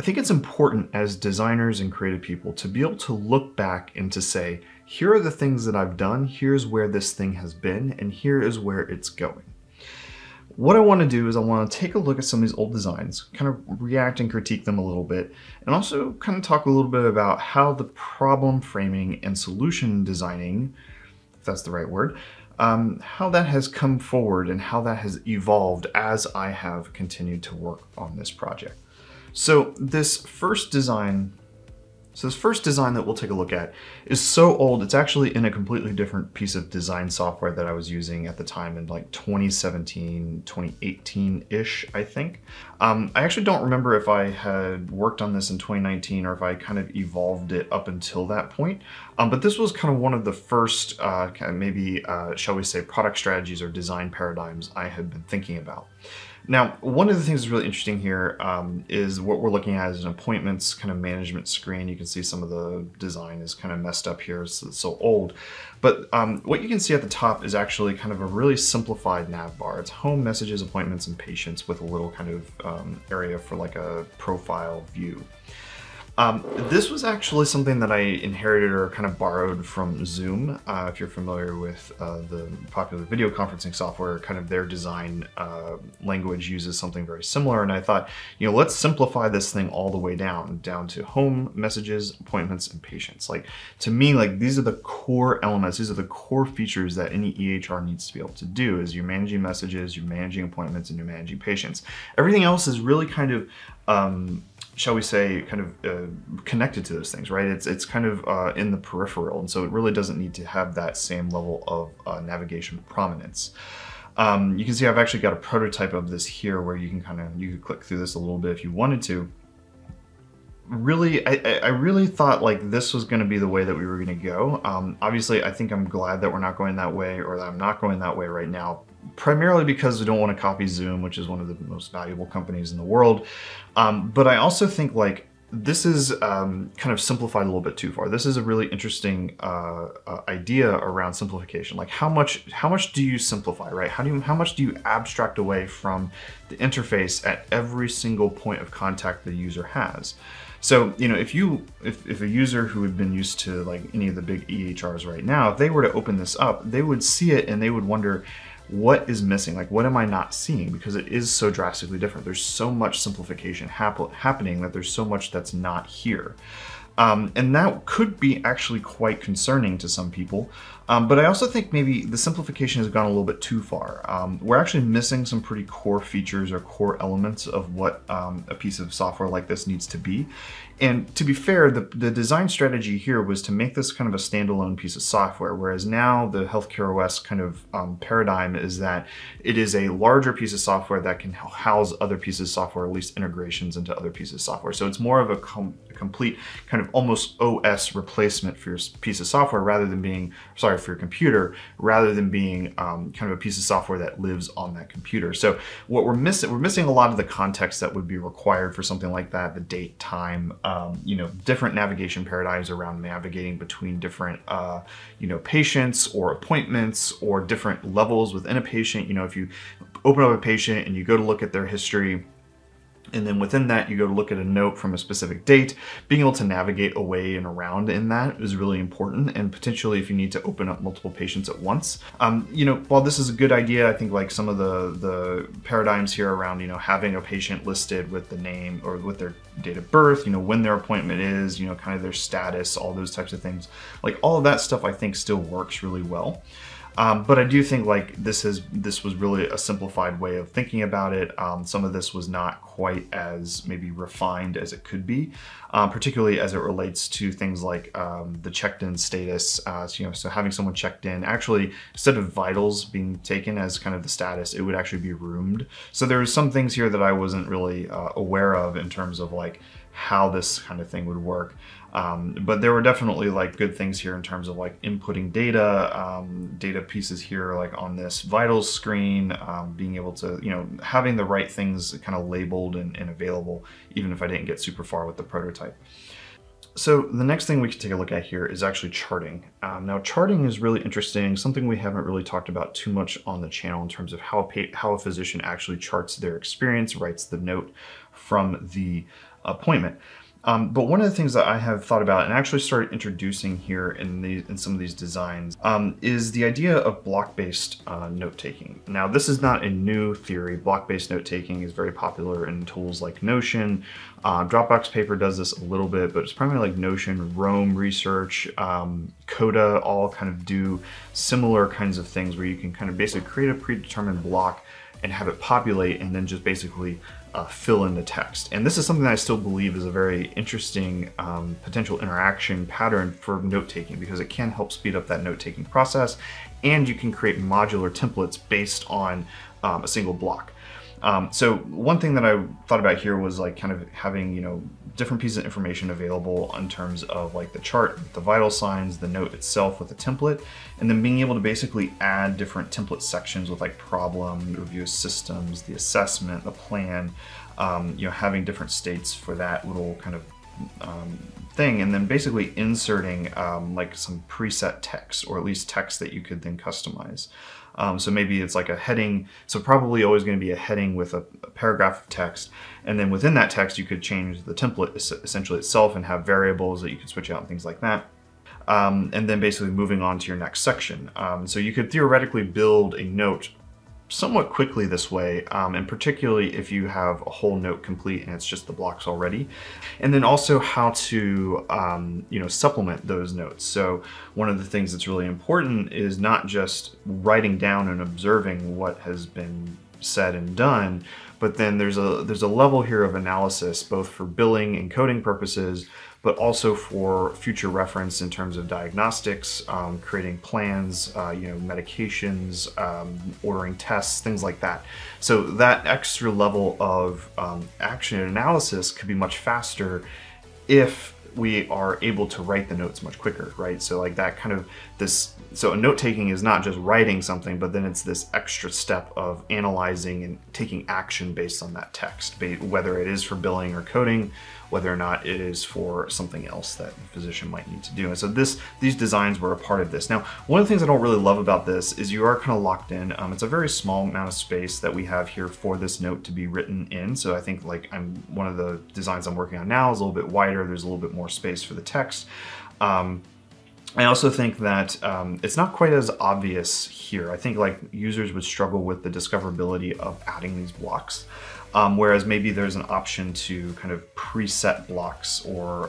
I think it's important as designers and creative people to be able to look back and to say, here are the things that I've done, here's where this thing has been, and here is where it's going. What I want to do is I want to take a look at some of these old designs, kind of react and critique them a little bit, and also kind of talk a little bit about how the problem framing and solution designing, if that's the right word, how that has come forward and how that has evolved as I have continued to work on this project. So this first design that we'll take a look at is so old, it's actually in a completely different piece of design software that I was using at the time in like 2017, 2018-ish, I think. I actually don't remember if I had worked on this in 2019 or if I kind of evolved it up until that point. But this was kind of one of the first, shall we say, product strategies or design paradigms I had been thinking about. Now, one of the things that's really interesting here is what we're looking at is an appointments kind of management screen. You can see some of the design is kind of messed up here, so it's so old. But what you can see at the top is actually kind of a really simplified nav bar. It's home, messages, appointments, and patients with a little kind of area for like a profile view. This was actually something that I inherited or kind of borrowed from Zoom. If you're familiar with the popular video conferencing software, kind of their design language uses something very similar. And I thought, you know, let's simplify this thing all the way down to home, messages, appointments, and patients. Like, to me, like, these are the core elements. These are the core features that any EHR needs to be able to do. Is you're managing messages, you're managing appointments, and you're managing patients. Everything else is really kind of shall we say, kind of connected to those things, right? It's kind of in the peripheral, and so it really doesn't need to have that same level of navigation prominence. You can see I've actually got a prototype of this here where you can you could click through this a little bit if you wanted to. Really, I really thought like this was going to be the way that we were going to go. Obviously, I think I'm glad that we're not going that way, or that I'm not going that way right now, primarily because we don't want to copy Zoom, which is one of the most valuable companies in the world. But I also think like this is kind of simplified a little bit too far. This is a really interesting idea around simplification. Like how much do you simplify, right? How much do you abstract away from the interface at every single point of contact the user has? So, you know, if a user who had been used to like any of the big EHRs right now, if they were to open this up, they would see it and they would wonder, what is missing? Like, what am I not seeing? Because it is so drastically different. There's so much simplification happening that there's so much that's not here. And that could be actually quite concerning to some people. But I also think maybe the simplification has gone a little bit too far. We're actually missing some pretty core features or core elements of what a piece of software like this needs to be. And to be fair, the design strategy here was to make this kind of a standalone piece of software, whereas now the HealthcareOS kind of paradigm is that it is a larger piece of software that can house other pieces of software, at least integrations into other pieces of software. So it's more of a complete kind of almost OS replacement for your piece of software rather than being, sorry, for your computer, rather than being kind of a piece of software that lives on that computer. So what we're missing a lot of the context that would be required for something like that, the date, time, you know, different navigation paradigms around navigating between different, you know, patients or appointments or different levels within a patient. You know, if you open up a patient and you go to look at their history, and then within that, you go to look at a note from a specific date, being able to navigate away and around in that is really important. And potentially if you need to open up multiple patients at once. You know, while this is a good idea, I think like some of the paradigms here around, you know, having a patient listed with the name or with their date of birth, you know, when their appointment is, you know, kind of their status, all those types of things, like all of that stuff I think still works really well. But I do think like this was really a simplified way of thinking about it. Some of this was not quite as maybe refined as it could be, particularly as it relates to things like the checked in status. You know, so having someone checked in, actually instead of vitals being taken as kind of the status, it would actually be roomed. So there were some things here that I wasn't really aware of in terms of like how this kind of thing would work. But there were definitely like good things here in terms of like inputting data, data pieces here like on this vitals screen, being able to, you know, having the right things kind of labeled and available, even if I didn't get super far with the prototype. So the next thing we can take a look at here is actually charting. Now charting is really interesting, something we haven't really talked about too much on the channel in terms of how a physician actually charts their experience, writes the note from the appointment. But one of the things that I have thought about and actually started introducing here in some of these designs is the idea of block-based note-taking. Now, this is not a new theory. Block-based note-taking is very popular in tools like Notion. Dropbox Paper does this a little bit, but it's primarily like Notion, Roam Research, Coda all kind of do similar kinds of things where you can kind of basically create a predetermined block and have it populate and then just basically fill in the text. And this is something that I still believe is a very interesting potential interaction pattern for note-taking, because it can help speed up that note-taking process, and you can create modular templates based on a single block. So one thing that I thought about here was like kind of having, you know, different pieces of information available in terms of like the chart, the vital signs, the note itself with a template, and then being able to basically add different template sections with like problem, review of systems, the assessment, the plan, you know, having different states for that little kind of thing, and then basically inserting like some preset text, or at least text that you could then customize. So maybe it's like a heading, so probably always going to be a heading with a paragraph of text, and then within that text you could change the template essentially itself and have variables that you could switch out and things like that. And then basically moving on to your next section. So you could theoretically build a note somewhat quickly this way, and particularly if you have a whole note complete and it's just the blocks already. And then also how to you know, supplement those notes. So one of the things that's really important is not just writing down and observing what has been said and done, but then there's a level here of analysis, both for billing and coding purposes, but also for future reference in terms of diagnostics, creating plans, you know, medications, ordering tests, things like that. So that extra level of action and analysis could be much faster if we are able to write the notes much quicker, right? So like that kind of so note-taking is not just writing something, but then it's this extra step of analyzing and taking action based on that text, whether it is for billing or coding, whether or not it is for something else that the physician might need to do. And so these designs were a part of this. Now, one of the things I don't really love about this is you are kind of locked in. It's a very small amount of space that we have here for this note to be written in. So I think like one of the designs I'm working on now is a little bit wider. There's a little bit more space for the text. I also think that it's not quite as obvious here. I think like users would struggle with the discoverability of adding these blocks. Whereas maybe there's an option to kind of preset blocks or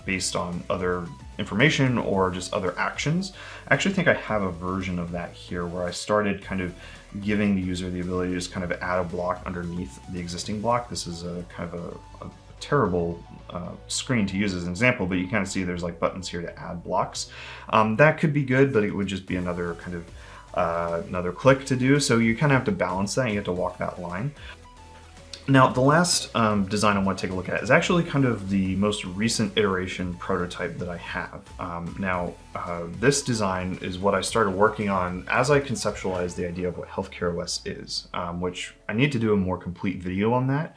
based on other information or just other actions. I actually think I have a version of that here where I started kind of giving the user the ability to just kind of add a block underneath the existing block. This is a kind of a terrible screen to use as an example, but you kind of see there's like buttons here to add blocks. That could be good, but it would just be another kind of another click to do. So you kind of have to balance that. You have to walk that line. Now, the last design I want to take a look at is actually kind of the most recent iteration prototype that I have. This design is what I started working on as I conceptualized the idea of what HealthcareOS is, which I need to do a more complete video on that.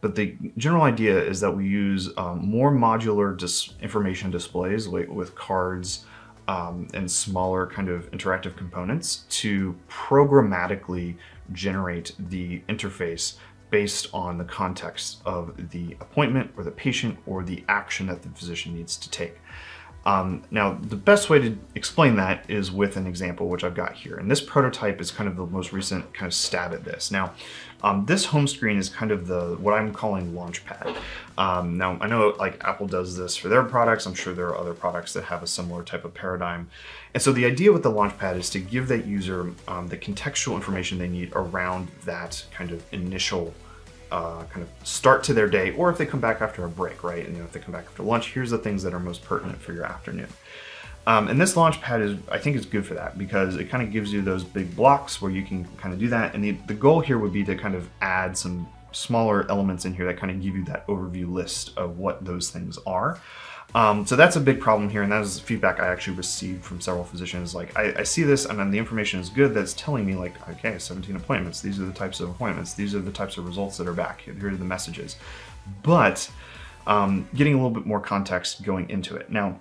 But the general idea is that we use more modular information displays with cards and smaller kind of interactive components to programmatically generate the interface based on the context of the appointment or the patient or the action that the physician needs to take. Now, the best way to explain that is with an example, which I've got here. And this prototype is kind of the most recent kind of stab at this. Now, this home screen is kind of what I'm calling Launchpad. Now, I know like Apple does this for their products. I'm sure there are other products that have a similar type of paradigm. And so the idea with the Launchpad is to give that user the contextual information they need around that kind of initial kind of start to their day, or if they come back after a break, right? And if they come back after lunch, here's the things that are most pertinent for your afternoon. And this Launchpad I think is good for that because it kind of gives you those big blocks where you can kind of do that. And the goal here would be to kind of add some smaller elements in here that kind of give you that overview list of what those things are. So that's a big problem here, and that is feedback I actually received from several physicians. Like, I see this, and then the information is good that's telling me, like, okay, 17 appointments, these are the types of appointments, these are the types of results that are back, here are the messages. But getting a little bit more context going into it. Now,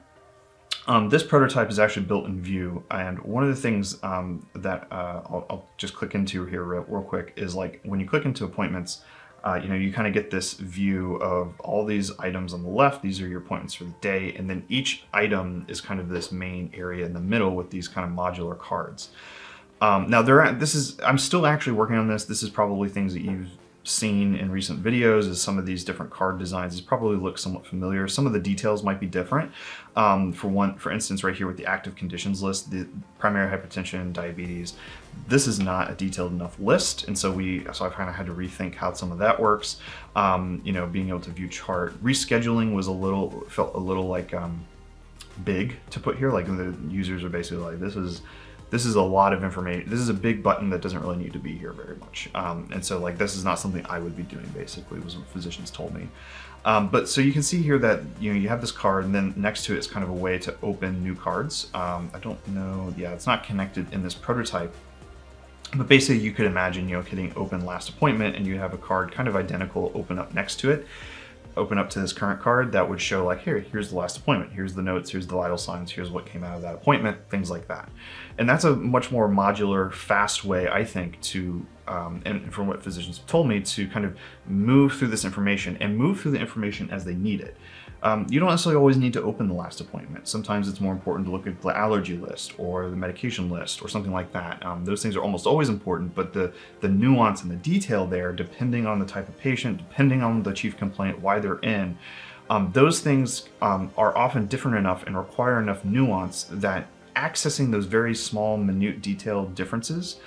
this prototype is actually built in Vue, and one of the things that I'll just click into here real quick is like when you click into appointments, you kind of get this view of all these items on the left. These are your appointments for the day. And then each item is kind of this main area in the middle with these kind of modular cards. Now I'm still actually working on this. This is probably things that you've seen in recent videos. Is some of these different card designs. These probably look somewhat familiar. Some of the details might be different. For instance, right here with the active conditions list, the primary hypertension, diabetes, this is not a detailed enough list. And so I've kind of had to rethink how some of that works. Being able to view chart. Rescheduling felt a little like big to put here. Like the users are basically like, this is a lot of information. This is a big button that doesn't really need to be here very much. And so like, this is not something I would be doing, basically, was what physicians told me. But so you can see here that, you have this card, and then next to it is kind of a way to open new cards. I don't know, yeah, it's not connected in this prototype. But basically you could imagine, hitting open last appointment, and you have a card kind of identical open up next to it. Open up to this current card that would show like, here's the last appointment, here's the notes, here's the vital signs, here's what came out of that appointment, things like that. And that's a much more modular, fast way, I think, to, and from what physicians have told me, to kind of move through this information and move through the information as they need it. You don't necessarily always need to open the last appointment. Sometimes it's more important to look at the allergy list or the medication list or something like that. Those things are almost always important, but the nuance and the detail there, depending on the type of patient, depending on the chief complaint, why they're in, those things are often different enough and require enough nuance that accessing those very small, minute, detailed differences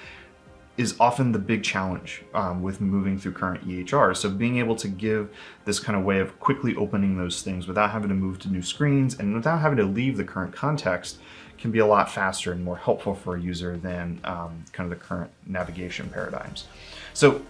is often the big challenge with moving through current EHRs. So being able to give this kind of way of quickly opening those things without having to move to new screens and without having to leave the current context can be a lot faster and more helpful for a user than kind of the current navigation paradigms. So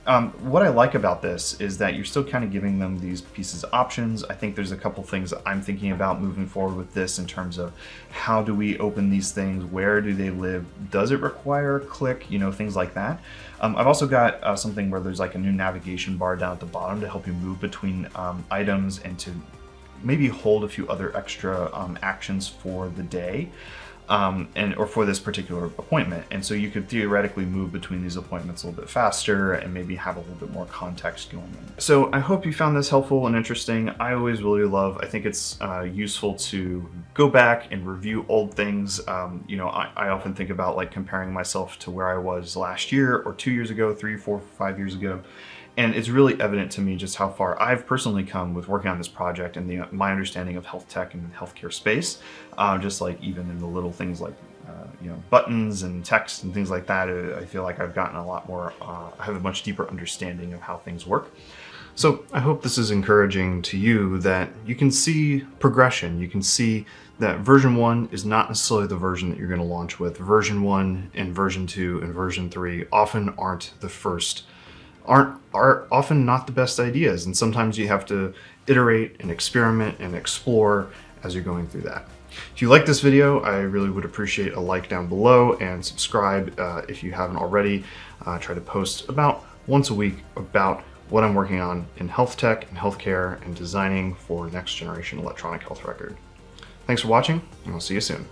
what I like about this is that you're still kind of giving them these pieces of options. I think there's a couple things that I'm thinking about moving forward with this in terms of how do we open these things? Where do they live? Does it require a click? Things like that. I've also got something where there's like a new navigation bar down at the bottom to help you move between items and to maybe hold a few other extra actions for the day. Or for this particular appointment. And so you could theoretically move between these appointments a little bit faster and maybe have a little bit more context going on. So I hope you found this helpful and interesting. I always really I think it's useful to go back and review old things. I often think about like comparing myself to where I was last year or 2 years ago, 3, 4, 5 years ago. And it's really evident to me just how far I've personally come with working on this project and my understanding of health tech and the healthcare space. Just like even in the little things like buttons and text and things like that, I feel like I've gotten a lot more, I have a much deeper understanding of how things work. So I hope this is encouraging to you that you can see progression. You can see that version 1 is not necessarily the version that you're going to launch with. Version 1 and version 2 and version 3 often aren't the first, are often not the best ideas, and sometimes you have to iterate and experiment and explore as you're going through that. If you like this video, I really would appreciate a like down below and subscribe if you haven't already. I try to post about once a week about what I'm working on in health tech and healthcare and designing for next generation electronic health record. Thanks for watching, and I'll see you soon.